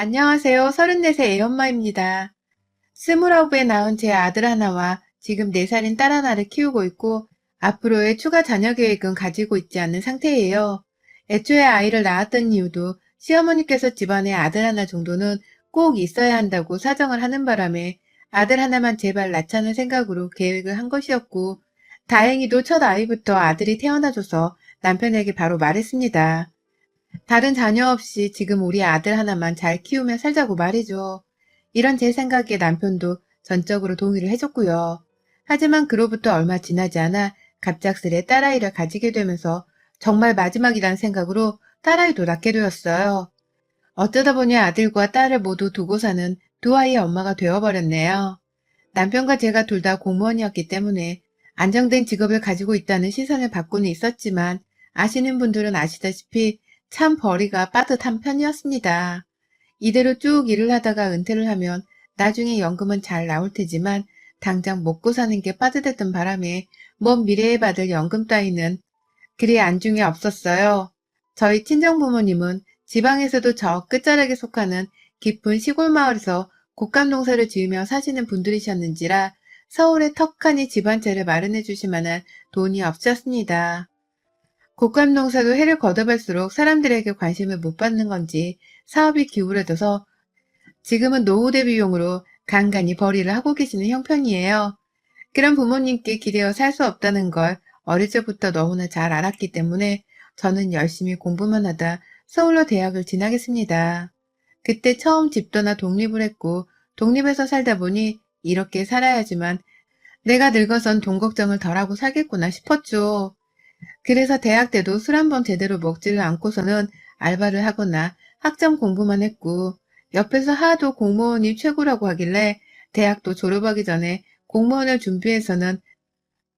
안녕하세요. 34세 애엄마입니다. 29에 낳은 제 아들 하나와 지금 4살인 딸 하나를 키우고 있고 앞으로의 추가 자녀 계획은 가지고 있지 않는 상태예요. 애초에 아이를 낳았던 이유도 시어머니께서 집안에 아들 하나 정도는 꼭 있어야 한다고 사정을 하는 바람에 아들 하나만 제발 낳자는 생각으로 계획을 한 것이었고 다행히도 첫 아이부터 아들이 태어나줘서 남편에게 바로 말했습니다. 다른 자녀 없이 지금 우리 아들 하나만 잘 키우며 살자고 말이죠. 이런 제 생각에 남편도 전적으로 동의를 해줬고요. 하지만 그로부터 얼마 지나지 않아 갑작스레 딸아이를 가지게 되면서 정말 마지막이란 생각으로 딸아이도 낳게 되었어요. 어쩌다 보니 아들과 딸을 모두 두고 사는 두 아이의 엄마가 되어버렸네요. 남편과 제가 둘 다 공무원이었기 때문에 안정된 직업을 가지고 있다는 시선을 받고는 있었지만 아시는 분들은 아시다시피 참 벌이가 빠듯한 편이었습니다. 이대로 쭉 일을 하다가 은퇴를 하면 나중에 연금은 잘 나올 테지만 당장 먹고 사는 게 빠듯했던 바람에 먼 미래에 받을 연금 따위는 그리 안중에 없었어요. 저희 친정부모님은 지방에서도 저 끝자락에 속하는 깊은 시골 마을에서 곶감 농사를 지으며 사시는 분들이셨는지라 서울에 턱하니 집 한 채를 마련해 주실 만한 돈이 없었습니다. 곶감 농사도 해를 걷어갈수록 사람들에게 관심을 못 받는 건지 사업이 기울어져서 지금은 노후 대비용으로 간간히 벌이를 하고 계시는 형편이에요. 그런 부모님께 기대어 살 수 없다는 걸 어릴 적부터 너무나 잘 알았기 때문에 저는 열심히 공부만 하다 서울로 대학을 진학했습니다. 그때 처음 집 떠나 독립을 했고 독립해서 살다 보니 이렇게 살아야지만 내가 늙어선 돈 걱정을 덜하고 살겠구나 싶었죠. 그래서 대학 때도 술 한 번 제대로 먹지를 않고서는 알바를 하거나 학점 공부만 했고 옆에서 하도 공무원이 최고라고 하길래 대학도 졸업하기 전에 공무원을 준비해서는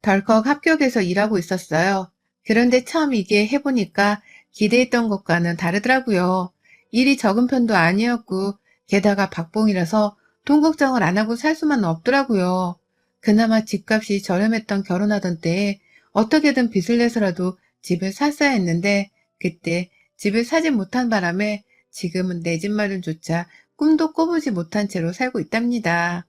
덜컥 합격해서 일하고 있었어요. 그런데 참 이게 해보니까 기대했던 것과는 다르더라고요. 일이 적은 편도 아니었고 게다가 박봉이라서 돈 걱정을 안 하고 살 수만 없더라고요. 그나마 집값이 저렴했던 결혼하던 때에 어떻게든 빚을 내서라도 집을 샀어야 했는데 그때 집을 사지 못한 바람에 지금은 내 집 마련조차 꿈도 꿔보지 못한 채로 살고 있답니다.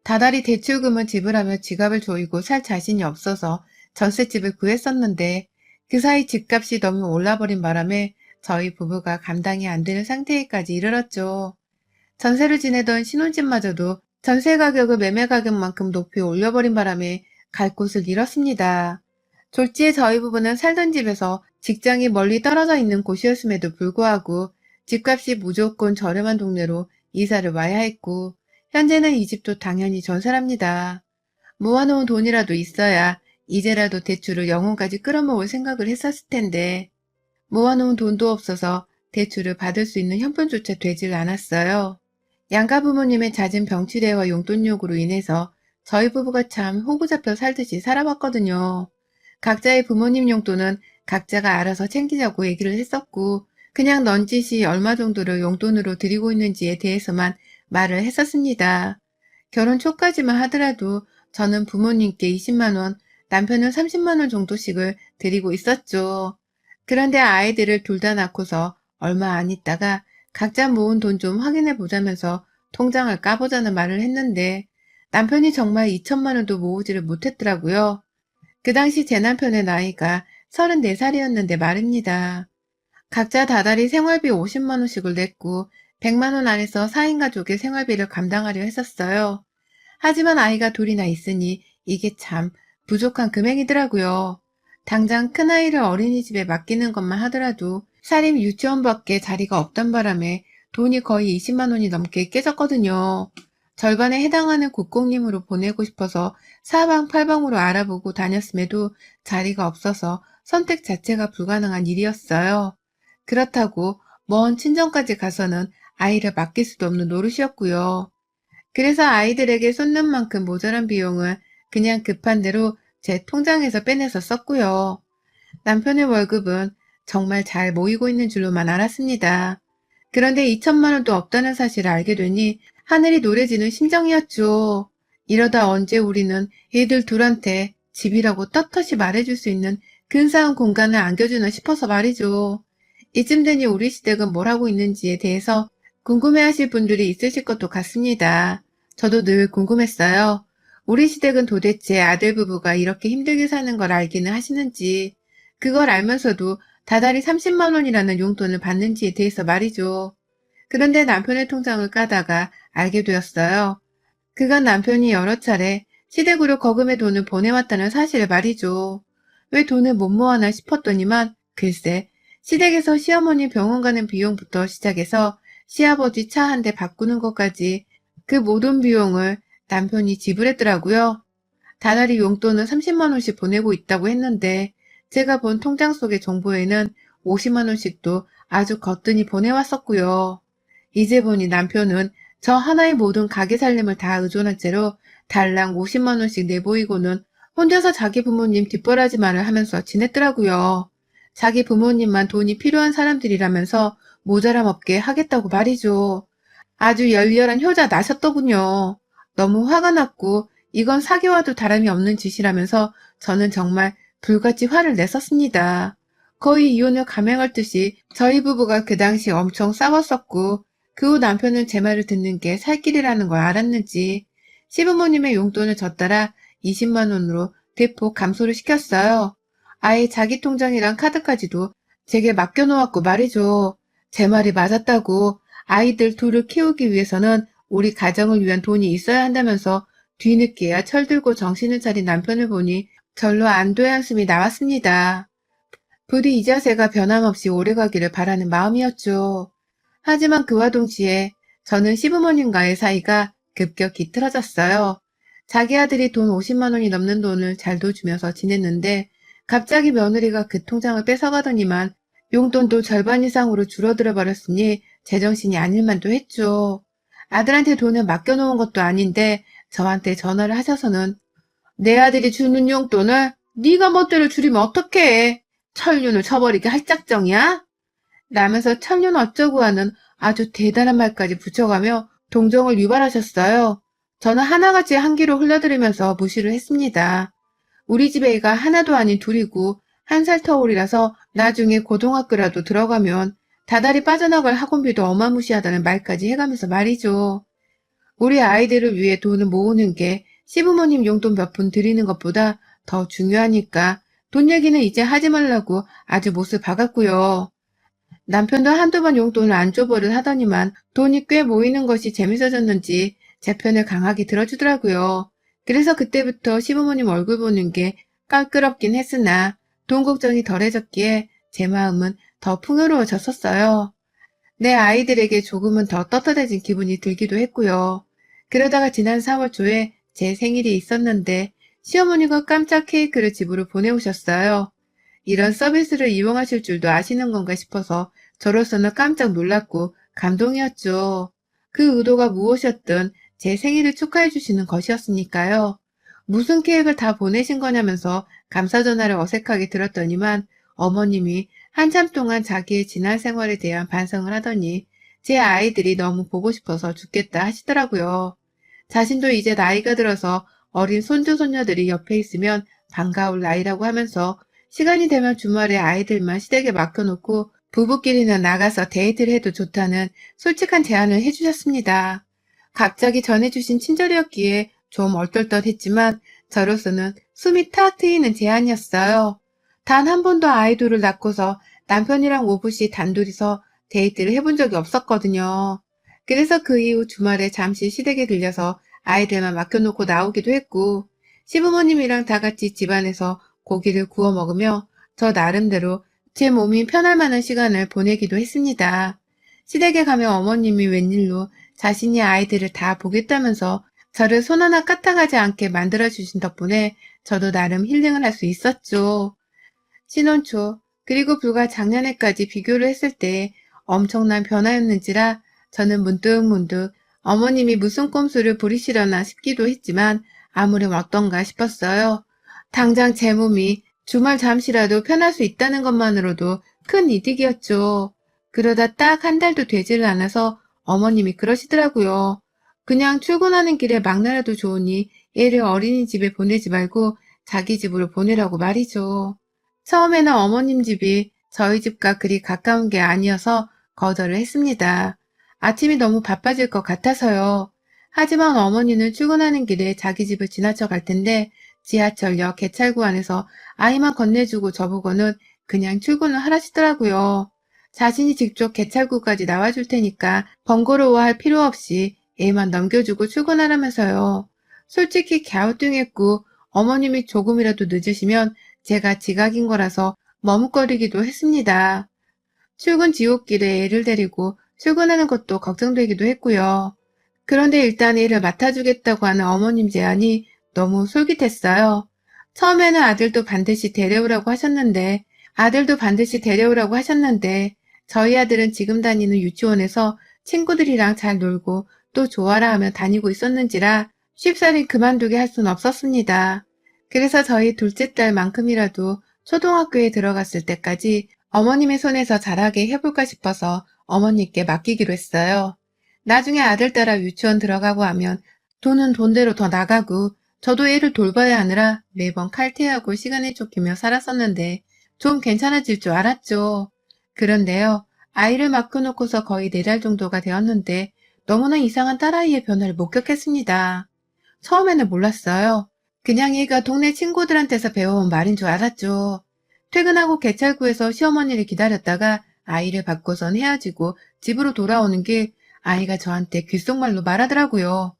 다달이 대출금을 지불하며 지갑을 조이고 살 자신이 없어서 전셋집을 구했었는데 그 사이 집값이 너무 올라버린 바람에 저희 부부가 감당이 안 되는 상태에까지 이르렀죠. 전세를 지내던 신혼집마저도 전세 가격을 매매 가격만큼 높이 올려버린 바람에 갈 곳을 잃었습니다. 졸지에 저희 부부는 살던 집에서 직장이 멀리 떨어져 있는 곳이었음에도 불구하고 집값이 무조건 저렴한 동네로 이사를 와야 했고 현재는 이 집도 당연히 전세랍니다. 모아놓은 돈이라도 있어야 이제라도 대출을 영혼까지 끌어모을 생각을 했었을 텐데 모아놓은 돈도 없어서 대출을 받을 수 있는 형편조차 되질 않았어요. 양가 부모님의 잦은 병치레와 용돈 요구로 인해서 저희 부부가 참 호구 잡혀 살듯이 살아왔거든요. 각자의 부모님 용돈은 각자가 알아서 챙기자고 얘기를 했었고 그냥 넌지시 얼마 정도를 용돈으로 드리고 있는지에 대해서만 말을 했었습니다. 결혼 초까지만 하더라도 저는 부모님께 20만 원, 남편은 30만 원 정도씩을 드리고 있었죠. 그런데 아이들을 둘 다 낳고서 얼마 안 있다가 각자 모은 돈 좀 확인해 보자면서 통장을 까보자는 말을 했는데 남편이 정말 2천만 원도 모으지를 못했더라고요. 그 당시 제 남편의 나이가 34살이었는데 말입니다. 각자 다달이 생활비 50만 원씩을 냈고 100만 원 안에서 4인 가족의 생활비를 감당하려 했었어요. 하지만 아이가 둘이나 있으니 이게 참 부족한 금액이더라고요. 당장 큰아이를 어린이집에 맡기는 것만 하더라도 사립 유치원밖에 자리가 없던 바람에 돈이 거의 20만 원이 넘게 깨졌거든요. 절반에 해당하는 국공립으로 보내고 싶어서 사방팔방으로 알아보고 다녔음에도 자리가 없어서 선택 자체가 불가능한 일이었어요. 그렇다고 먼 친정까지 가서는 아이를 맡길 수도 없는 노릇이었고요. 그래서 아이들에게 쏟는 만큼 모자란 비용은 그냥 급한 대로 제 통장에서 빼내서 썼고요. 남편의 월급은 정말 잘 모이고 있는 줄로만 알았습니다. 그런데 2천만 원도 없다는 사실을 알게 되니 하늘이 노래지는 심정이었죠. 이러다 언제 우리는 애들 둘한테 집이라고 떳떳이 말해줄 수 있는 근사한 공간을 안겨주나 싶어서 말이죠. 이쯤 되니 우리 시댁은 뭘 하고 있는지에 대해서 궁금해하실 분들이 있으실 것도 같습니다. 저도 늘 궁금했어요. 우리 시댁은 도대체 아들 부부가 이렇게 힘들게 사는 걸 알기는 하시는지, 그걸 알면서도 다달이 30만 원이라는 용돈을 받는지에 대해서 말이죠. 그런데 남편의 통장을 까다가 알게 되었어요. 그간 남편이 여러 차례 시댁으로 거금의 돈을 보내왔다는 사실을 말이죠. 왜 돈을 못 모아나 싶었더니만 글쎄 시댁에서 시어머니 병원 가는 비용부터 시작해서 시아버지 차 한 대 바꾸는 것까지 그 모든 비용을 남편이 지불했더라고요. 다달이 용돈을 30만 원씩 보내고 있다고 했는데 제가 본 통장 속의 정보에는 50만 원씩도 아주 거뜬히 보내왔었고요. 이제 보니 남편은 저 하나의 모든 가게 살림을 다 의존한 채로 달랑 50만 원씩 내보이고는 혼자서 자기 부모님 뒷바라지만을 하면서 지냈더라고요. 자기 부모님만 돈이 필요한 사람들이라면서 모자람 없게 하겠다고 말이죠. 아주 열렬한 효자 나셨더군요. 너무 화가 났고 이건 사기와도 다름이 없는 짓이라면서 저는 정말 불같이 화를 냈었습니다. 거의 이혼을 감행할 듯이 저희 부부가 그 당시 엄청 싸웠었고 그 후 남편은 제 말을 듣는 게 살 길이라는 걸 알았는지 시부모님의 용돈을 져따라 20만 원으로 대폭 감소를 시켰어요. 아예 자기 통장이랑 카드까지도 제게 맡겨놓았고 말이죠. 제 말이 맞았다고 아이들 둘을 키우기 위해서는 우리 가정을 위한 돈이 있어야 한다면서 뒤늦게야 철들고 정신을 차린 남편을 보니 절로 안도의 한숨이 나왔습니다. 부디 이 자세가 변함없이 오래가기를 바라는 마음이었죠. 하지만 그와 동시에 저는 시부모님과의 사이가 급격히 틀어졌어요. 자기 아들이 돈 50만 원이 넘는 돈을 잘도 주면서 지냈는데 갑자기 며느리가 그 통장을 뺏어가더니만 용돈도 절반 이상으로 줄어들어 버렸으니 제정신이 아닐 만도 했죠. 아들한테 돈을 맡겨놓은 것도 아닌데 저한테 전화를 하셔서는 내 아들이 주는 용돈을 네가 멋대로 줄이면 어떡해. 천륜을 쳐버리게 할 작정이야? 라면서 천륜 어쩌고 하는 아주 대단한 말까지 붙여가며 동정을 유발하셨어요. 저는 하나같이 한기로 흘려들으면서 무시를 했습니다. 우리 집 애가 하나도 아닌 둘이고 1살 터울이라서 나중에 고등학교라도 들어가면 다달이 빠져나갈 학원비도 어마무시하다는 말까지 해가면서 말이죠. 우리 아이들을 위해 돈을 모으는 게 시부모님 용돈 몇 푼 드리는 것보다 더 중요하니까 돈 얘기는 이제 하지 말라고 아주 못을 박았고요. 남편도 한두 번 용돈을 안 줘버릇 하더니만 돈이 꽤 모이는 것이 재밌어졌는지 제 편을 강하게 들어주더라고요. 그래서 그때부터 시부모님 얼굴 보는 게 깔끄럽긴 했으나 돈 걱정이 덜해졌기에 제 마음은 더 풍요로워졌었어요. 내 아이들에게 조금은 더 떳떳해진 기분이 들기도 했고요. 그러다가 지난 4월 초에 제 생일이 있었는데 시어머니가 깜짝 케이크를 집으로 보내오셨어요. 이런 서비스를 이용하실 줄도 아시는 건가 싶어서 저로서는 깜짝 놀랐고 감동이었죠. 그 의도가 무엇이었든 제 생일을 축하해 주시는 것이었으니까요. 무슨 계획을 다 보내신 거냐면서 감사 전화를 어색하게 들었더니만 어머님이 한참 동안 자기의 지난 생활에 대한 반성을 하더니 제 아이들이 너무 보고 싶어서 죽겠다 하시더라고요. 자신도 이제 나이가 들어서 어린 손주 손녀들이 옆에 있으면 반가울 나이라고 하면서 시간이 되면 주말에 아이들만 시댁에 맡겨놓고 부부끼리는 나가서 데이트를 해도 좋다는 솔직한 제안을 해주셨습니다. 갑자기 전해주신 친절이었기에 좀 얼떨떨했지만 저로서는 숨이 탁 트이는 제안이었어요. 단 한 번도 아이돌을 낳고서 남편이랑 오붓이 단둘이서 데이트를 해본 적이 없었거든요. 그래서 그 이후 주말에 잠시 시댁에 들려서 아이들만 맡겨놓고 나오기도 했고 시부모님이랑 다 같이 집안에서 고기를 구워 먹으며 저 나름대로 제 몸이 편할 만한 시간을 보내기도 했습니다. 시댁에 가면 어머님이 웬일로 자신이 아이들을 다 보겠다면서 저를 손 하나 까딱하지 않게 만들어주신 덕분에 저도 나름 힐링을 할 수 있었죠. 신혼 초 그리고 불과 작년에까지 비교를 했을 때 엄청난 변화였는지라 저는 문득문득 어머님이 무슨 꼼수를 부리시려나 싶기도 했지만 아무렴 어떤가 싶었어요. 당장 제 몸이 주말 잠시라도 편할 수 있다는 것만으로도 큰 이득이었죠. 그러다 딱 한 달도 되지를 않아서 어머님이 그러시더라고요. 그냥 출근하는 길에 막내라도 좋으니 애를 어린이집에 보내지 말고 자기 집으로 보내라고 말이죠. 처음에는 어머님 집이 저희 집과 그리 가까운 게 아니어서 거절을 했습니다. 아침이 너무 바빠질 것 같아서요. 하지만 어머니는 출근하는 길에 자기 집을 지나쳐 갈 텐데 지하철역 개찰구 안에서 아이만 건네주고 저보고는 그냥 출근을 하라시더라고요. 자신이 직접 개찰구까지 나와줄 테니까 번거로워할 필요 없이 애만 넘겨주고 출근하라면서요. 솔직히 갸우뚱했고 어머님이 조금이라도 늦으시면 제가 지각인 거라서 머뭇거리기도 했습니다. 출근 지옥길에 애를 데리고 출근하는 것도 걱정되기도 했고요. 그런데 일단 애를 맡아주겠다고 하는 어머님 제안이 너무 솔깃했어요. 처음에는 아들도 반드시 데려오라고 하셨는데, 저희 아들은 지금 다니는 유치원에서 친구들이랑 잘 놀고 또 좋아라 하며 다니고 있었는지라 쉽사리 그만두게 할 순 없었습니다. 그래서 저희 둘째 딸만큼이라도 초등학교에 들어갔을 때까지 어머님의 손에서 자라게 해볼까 싶어서 어머니께 맡기기로 했어요. 나중에 아들 따라 유치원 들어가고 하면 돈은 돈대로 더 나가고 저도 애를 돌봐야 하느라 매번 칼퇴하고 시간을 쫓기며 살았었는데 좀 괜찮아질 줄 알았죠. 그런데요, 아이를 맡겨놓고서 거의 4달 정도가 되었는데 너무나 이상한 딸아이의 변화를 목격했습니다. 처음에는 몰랐어요. 그냥 얘가 동네 친구들한테서 배워온 말인 줄 알았죠. 퇴근하고 개찰구에서 시어머니를 기다렸다가 아이를 받고선 헤어지고 집으로 돌아오는 길 아이가 저한테 귓속말로 말하더라고요.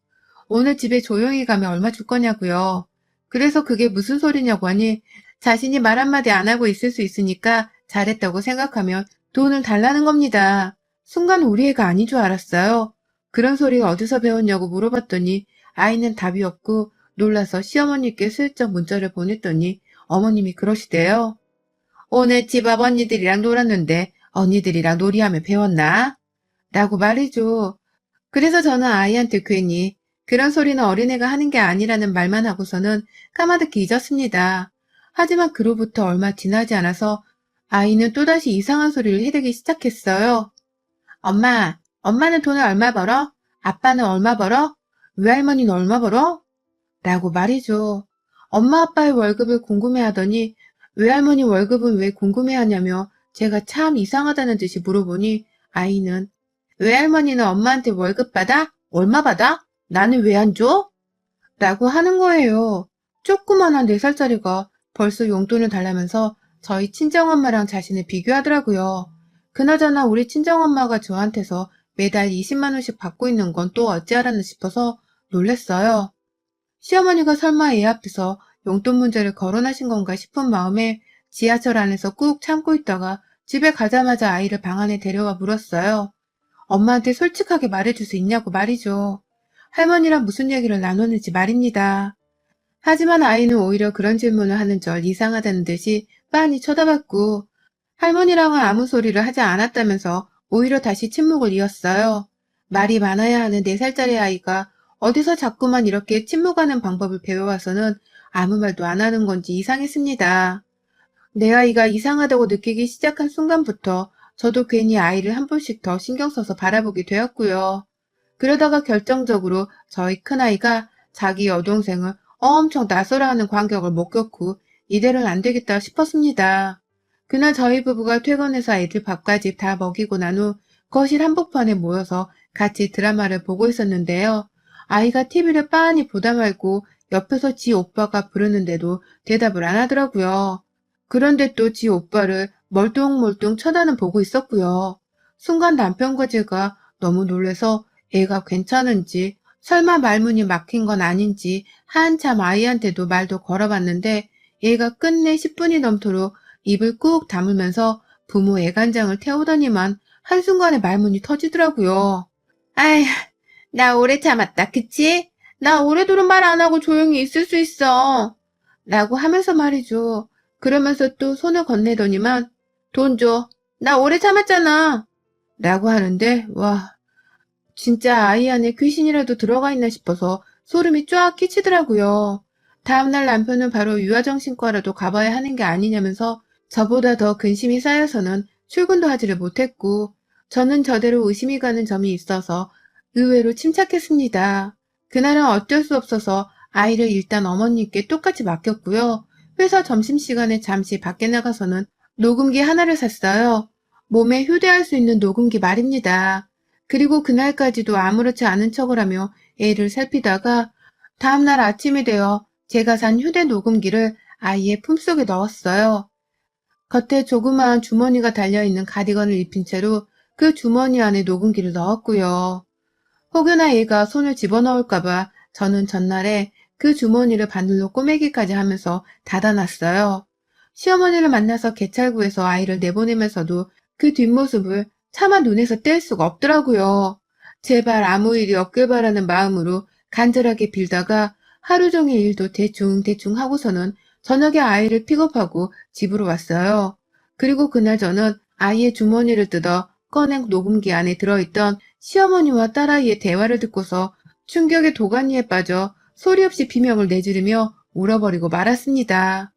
오늘 집에 조용히 가면 얼마 줄 거냐고요. 그래서 그게 무슨 소리냐고 하니 자신이 말 한마디 안 하고 있을 수 있으니까 잘했다고 생각하면 돈을 달라는 겁니다. 순간 우리 애가 아닌 줄 알았어요. 그런 소리 어디서 배웠냐고 물어봤더니 아이는 답이 없고 놀라서 시어머니께 슬쩍 문자를 보냈더니 어머님이 그러시대요. 오늘 집 아버님들이랑 놀았는데 언니들이랑 놀이하며 배웠나? 라고 말이죠. 그래서 저는 아이한테 괜히 그런 소리는 어린애가 하는 게 아니라는 말만 하고서는 까마득히 잊었습니다. 하지만 그로부터 얼마 지나지 않아서 아이는 또다시 이상한 소리를 해대기 시작했어요. 엄마는 돈을 얼마 벌어? 아빠는 얼마 벌어? 외할머니는 얼마 벌어? 라고 말이죠. 엄마 아빠의 월급을 궁금해하더니 외할머니 월급은 왜 궁금해하냐며 제가 참 이상하다는 듯이 물어보니 아이는 외할머니는 엄마한테 월급 받아? 얼마 받아? 나는 왜 안 줘? 라고 하는 거예요. 조그만한 4살짜리가 벌써 용돈을 달라면서 저희 친정엄마랑 자신을 비교하더라고요. 그나저나 우리 친정엄마가 저한테서 매달 20만 원씩 받고 있는 건 또 어찌 알았나 싶어서 놀랬어요. 시어머니가 설마 애 앞에서 용돈 문제를 거론하신 건가 싶은 마음에 지하철 안에서 꾹 참고 있다가 집에 가자마자 아이를 방 안에 데려와 물었어요. 엄마한테 솔직하게 말해줄 수 있냐고 말이죠. 할머니랑 무슨 얘기를 나눴는지 말입니다. 하지만 아이는 오히려 그런 질문을 하는 절 이상하다는 듯이 빤히 쳐다봤고 할머니랑은 아무 소리를 하지 않았다면서 오히려 다시 침묵을 이었어요. 말이 많아야 하는 4살짜리 아이가 어디서 자꾸만 이렇게 침묵하는 방법을 배워와서는 아무 말도 안 하는 건지 이상했습니다. 내 아이가 이상하다고 느끼기 시작한 순간부터 저도 괜히 아이를 한 번씩 더 신경 써서 바라보게 되었고요. 그러다가 결정적으로 저희 큰아이가 자기 여동생을 엄청 나서라하는 광경을 목격후 이대로는 안 되겠다 싶었습니다. 그날 저희 부부가 퇴근해서 애들 밥까지 다 먹이고 난 후 거실 한복판에 모여서 같이 드라마를 보고 있었는데요. 아이가 TV를 빤히 보다 말고 옆에서 지 오빠가 부르는데도 대답을 안 하더라고요. 그런데 또 지 오빠를 멀뚱멀뚱 쳐다는 보고 있었고요. 순간 남편과 제가 너무 놀래서 애가 괜찮은지 설마 말문이 막힌 건 아닌지 한참 아이한테도 말도 걸어봤는데 얘가 끝내 10분이 넘도록 입을 꾹 다물면서 부모 애간장을 태우더니만 한순간에 말문이 터지더라고요. 아휴, 나 오래 참았다, 그치? 나 오래도록 말 안 하고 조용히 있을 수 있어. 라고 하면서 말이죠. 그러면서 또 손을 건네더니만 돈 줘. 나 오래 참았잖아. 라고 하는데 와, 진짜 아이 안에 귀신이라도 들어가 있나 싶어서 소름이 쫙 끼치더라고요. 다음날 남편은 바로 유아정신과라도 가봐야 하는 게 아니냐면서 저보다 더 근심이 쌓여서는 출근도 하지를 못했고 저는 저대로 의심이 가는 점이 있어서 의외로 침착했습니다. 그날은 어쩔 수 없어서 아이를 일단 어머님께 똑같이 맡겼고요. 회사 점심시간에 잠시 밖에 나가서는 녹음기 하나를 샀어요. 몸에 휴대할 수 있는 녹음기 말입니다. 그리고 그날까지도 아무렇지 않은 척을 하며 애를 살피다가 다음날 아침이 되어 제가 산 휴대 녹음기를 아이의 품속에 넣었어요. 겉에 조그마한 주머니가 달려있는 가디건을 입힌 채로 그 주머니 안에 녹음기를 넣었고요. 혹여나 얘가 손을 집어넣을까봐 저는 전날에 그 주머니를 바늘로 꼬매기까지 하면서 닫아놨어요. 시어머니를 만나서 개찰구에서 아이를 내보내면서도 그 뒷모습을 차마 눈에서 뗄 수가 없더라고요. 제발 아무 일이 없길 바라는 마음으로 간절하게 빌다가 하루 종일 일도 대충 하고서는 저녁에 아이를 픽업하고 집으로 왔어요. 그리고 그날 저는 아이의 주머니를 뜯어 꺼낸 녹음기 안에 들어있던 시어머니와 딸아이의 대화를 듣고서 충격의 도가니에 빠져 소리 없이 비명을 내지르며 울어버리고 말았습니다.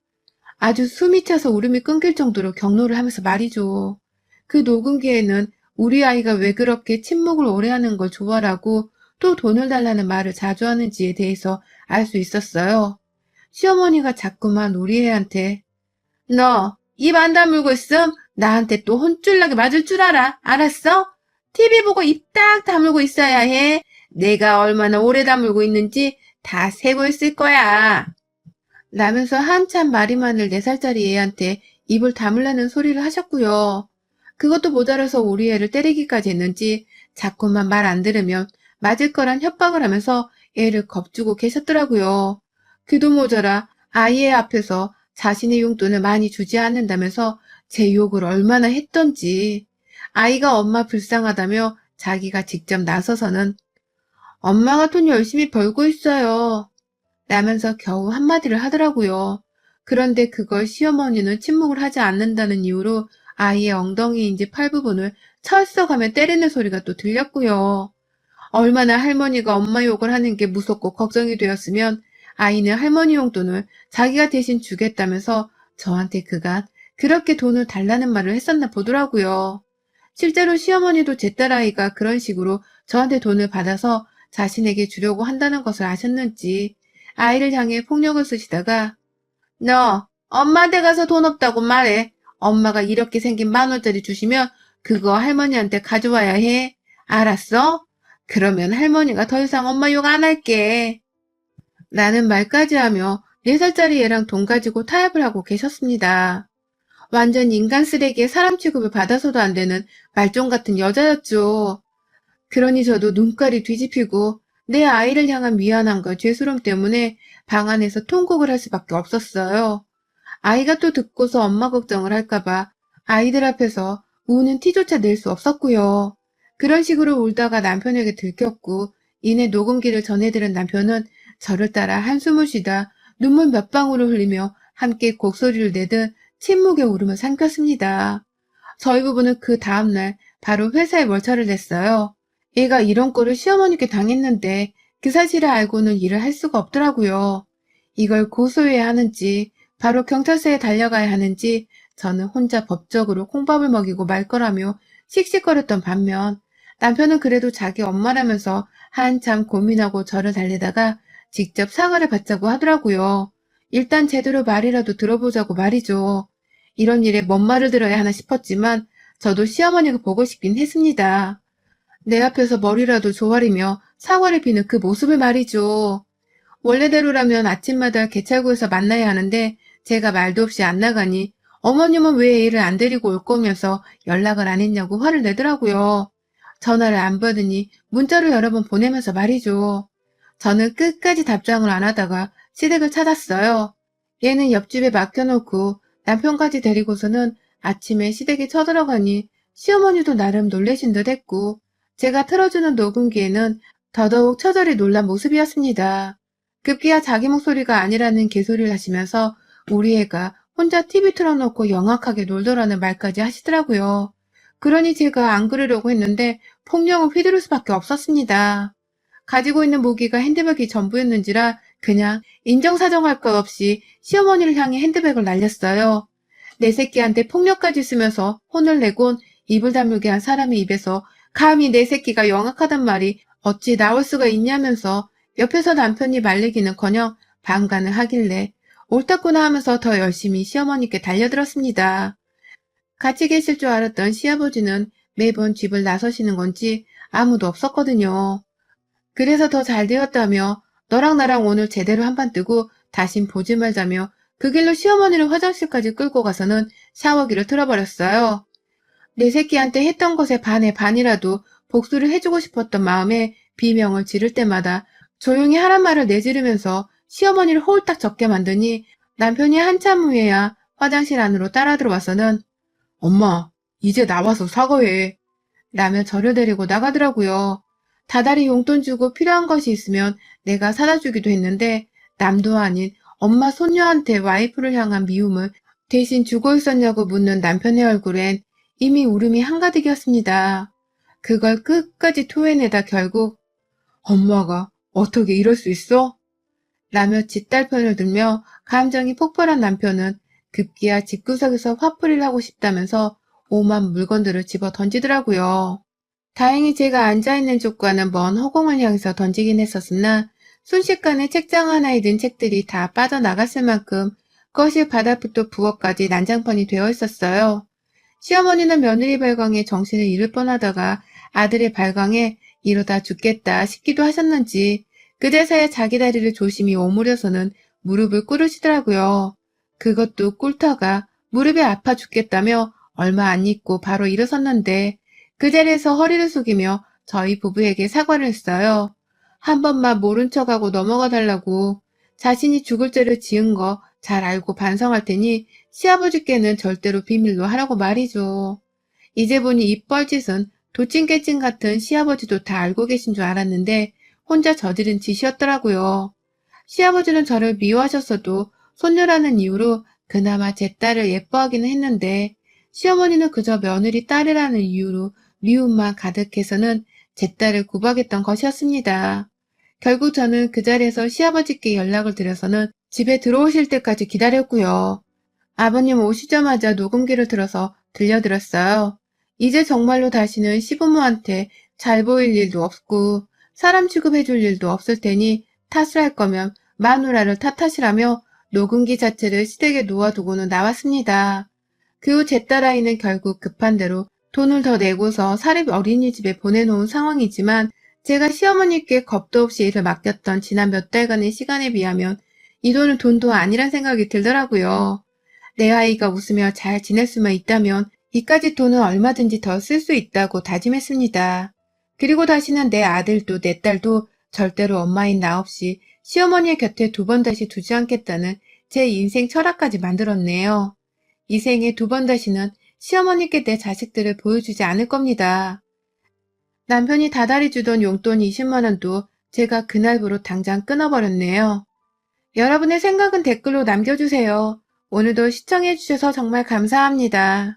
아주 숨이 차서 울음이 끊길 정도로 격노를 하면서 말이죠. 그 녹음기에는 우리 아이가 왜 그렇게 침묵을 오래 하는 걸 좋아하고 또 돈을 달라는 말을 자주 하는지에 대해서 알 수 있었어요. 시어머니가 자꾸만 우리 애한테 너 입 안 다물고 있음 나한테 또 혼쭐나게 맞을 줄 알아. 알았어? TV 보고 입 딱 다물고 있어야 해. 내가 얼마나 오래 다물고 있는지 다 세고 있을 거야. 라면서 한참 말이 많을 4살짜리 애한테 입을 다물라는 소리를 하셨고요. 그것도 모자라서 우리 애를 때리기까지 했는지 자꾸만 말 안 들으면 맞을 거란 협박을 하면서 애를 겁주고 계셨더라고요. 그도 모자라 아이의 앞에서 자신의 용돈을 많이 주지 않는다면서 제 욕을 얼마나 했던지. 아이가 엄마 불쌍하다며 자기가 직접 나서서는 엄마가 돈 열심히 벌고 있어요. 라면서 겨우 한마디를 하더라고요. 그런데 그걸 시어머니는 침묵을 하지 않는다는 이유로 아이의 엉덩이인지 팔 부분을 철썩하며 때리는 소리가 또 들렸고요. 얼마나 할머니가 엄마 욕을 하는 게 무섭고 걱정이 되었으면 아이는 할머니 용돈을 자기가 대신 주겠다면서 저한테 그간 그렇게 돈을 달라는 말을 했었나 보더라고요. 실제로 시어머니도 제 딸아이가 그런 식으로 저한테 돈을 받아서 자신에게 주려고 한다는 것을 아셨는지 아이를 향해 폭력을 쓰시다가 너 엄마한테 가서 돈 없다고 말해. 엄마가 이렇게 생긴 10,000원짜리 주시면 그거 할머니한테 가져와야 해. 알았어? 그러면 할머니가 더 이상 엄마 욕 안 할게. 라는 말까지 하며 4살짜리 애랑 돈 가지고 타협을 하고 계셨습니다. 완전 인간 쓰레기에 사람 취급을 받아서도 안 되는 말종 같은 여자였죠. 그러니 저도 눈깔이 뒤집히고 내 아이를 향한 미안함과 죄스러움 때문에 방 안에서 통곡을 할 수밖에 없었어요. 아이가 또 듣고서 엄마 걱정을 할까봐 아이들 앞에서 우는 티조차 낼 수 없었고요. 그런 식으로 울다가 남편에게 들켰고 이내 녹음기를 전해들은 남편은 저를 따라 한숨을 쉬다 눈물 몇 방울을 흘리며 함께 곡소리를 내듯 침묵의 울음을 삼켰습니다. 저희 부부는 그 다음날 바로 회사에 월차를 냈어요. 얘가 이런 꼴을 시어머니께 당했는데 그 사실을 알고는 일을 할 수가 없더라고요. 이걸 고소해야 하는지 바로 경찰서에 달려가야 하는지 저는 혼자 법적으로 콩밥을 먹이고 말 거라며 씩씩거렸던 반면 남편은 그래도 자기 엄마라면서 한참 고민하고 저를 달래다가 직접 사과를 받자고 하더라고요. 일단 제대로 말이라도 들어보자고 말이죠. 이런 일에 뭔 말을 들어야 하나 싶었지만 저도 시어머니가 보고 싶긴 했습니다. 내 앞에서 머리라도 조아리며 사과를 비는 그 모습을 말이죠. 원래대로라면 아침마다 개찰구에서 만나야 하는데 제가 말도 없이 안 나가니 어머님은 왜 애를 안 데리고 올 거면서 연락을 안 했냐고 화를 내더라고요. 전화를 안 받으니 문자로 여러 번 보내면서 말이죠. 저는 끝까지 답장을 안 하다가 시댁을 찾았어요. 얘는 옆집에 맡겨놓고 남편까지 데리고서는 아침에 시댁에 쳐들어가니 시어머니도 나름 놀라신 듯 했고 제가 틀어주는 녹음기에는 더더욱 처절히 놀란 모습이었습니다. 급기야 자기 목소리가 아니라는 개소리를 하시면서 우리 애가 혼자 TV 틀어놓고 영악하게 놀더라는 말까지 하시더라고요. 그러니 제가 안 그러려고 했는데 폭력을 휘두를 수밖에 없었습니다. 가지고 있는 무기가 핸드백이 전부였는지라 그냥 인정사정할 것 없이 시어머니를 향해 핸드백을 날렸어요. 내 새끼한테 폭력까지 쓰면서 혼을 내곤 입을 다물게 한 사람의 입에서 감히 내 새끼가 영악하단 말이 어찌 나올 수가 있냐면서 옆에서 남편이 말리기는커녕 방관을 하길래 옳다구나 하면서 더 열심히 시어머니께 달려들었습니다. 같이 계실 줄 알았던 시아버지는 매번 집을 나서시는 건지 아무도 없었거든요. 그래서 더 잘 되었다며 너랑 나랑 오늘 제대로 한판 뜨고 다신 보지 말자며 그 길로 시어머니를 화장실까지 끌고 가서는 샤워기를 틀어버렸어요. 내 새끼한테 했던 것의 반의 반이라도 복수를 해주고 싶었던 마음에 비명을 지를 때마다 조용히 하란 말을 내지르면서 시어머니를 홀딱 젖게 만드니 남편이 한참 후에야 화장실 안으로 따라 들어와서는 엄마, 이제 나와서 사과해. 라며 저를 데리고 나가더라고요. 다달이 용돈 주고 필요한 것이 있으면 내가 사다 주기도 했는데 남도 아닌 엄마 손녀한테 와이프를 향한 미움을 대신 주고 있었냐고 묻는 남편의 얼굴엔 이미 울음이 한가득이었습니다. 그걸 끝까지 토해내다 결국 엄마가 어떻게 이럴 수 있어? 라며 짓딸편을 들며 감정이 폭발한 남편은 급기야 집구석에서 화풀이를 하고 싶다면서 오만 물건들을 집어 던지더라고요. 다행히 제가 앉아있는 쪽과는 먼 허공을 향해서 던지긴 했었으나 순식간에 책장 하나에 든 책들이 다 빠져나갔을 만큼 거실 바닥부터 부엌까지 난장판이 되어 있었어요. 시어머니는 며느리 발광에 정신을 잃을 뻔하다가 아들의 발광에 이러다 죽겠다 싶기도 하셨는지 그제서야 자기 다리를 조심히 오므려서는 무릎을 꿇으시더라고요. 그것도 꿇다가 무릎이 아파 죽겠다며 얼마 안 있고 바로 일어섰는데 그 자리에서 허리를 숙이며 저희 부부에게 사과를 했어요. 한 번만 모른 척하고 넘어가 달라고 자신이 죽을 죄를 지은 거 잘 알고 반성할 테니 시아버지께는 절대로 비밀로 하라고 말이죠. 이제 보니 입 뻘짓은 도찐깨찐 같은 시아버지도 다 알고 계신 줄 알았는데 혼자 저지른 짓이었더라고요. 시아버지는 저를 미워하셨어도 손녀라는 이유로 그나마 제 딸을 예뻐하기는 했는데 시어머니는 그저 며느리 딸이라는 이유로 미움만 가득해서는 제 딸을 구박했던 것이었습니다. 결국 저는 그 자리에서 시아버지께 연락을 드려서는 집에 들어오실 때까지 기다렸고요. 아버님 오시자마자 녹음기를 틀어서 들려드렸어요. 이제 정말로 다시는 시부모한테 잘 보일 일도 없고 사람 취급해줄 일도 없을 테니 탓을 할 거면 마누라를 탓하시라며 녹음기 자체를 시댁에 놓아두고는 나왔습니다. 그 후 제 딸아이는 결국 급한 대로 돈을 더 내고서 사립 어린이집에 보내놓은 상황이지만 제가 시어머니께 겁도 없이 일을 맡겼던 지난 몇 달간의 시간에 비하면 이 돈은 돈도 아니란 생각이 들더라고요. 내 아이가 웃으며 잘 지낼 수만 있다면 이까짓 돈은 얼마든지 더 쓸 수 있다고 다짐했습니다. 그리고 다시는 내 아들도 내 딸도 절대로 엄마인 나 없이 시어머니의 곁에 두 번 다시 두지 않겠다는 제 인생 철학까지 만들었네요. 이 생에 두 번 다시는 시어머니께 내 자식들을 보여주지 않을 겁니다. 남편이 다달이 주던 용돈 20만 원도 제가 그날부로 당장 끊어버렸네요. 여러분의 생각은 댓글로 남겨주세요. 오늘도 시청해주셔서 정말 감사합니다.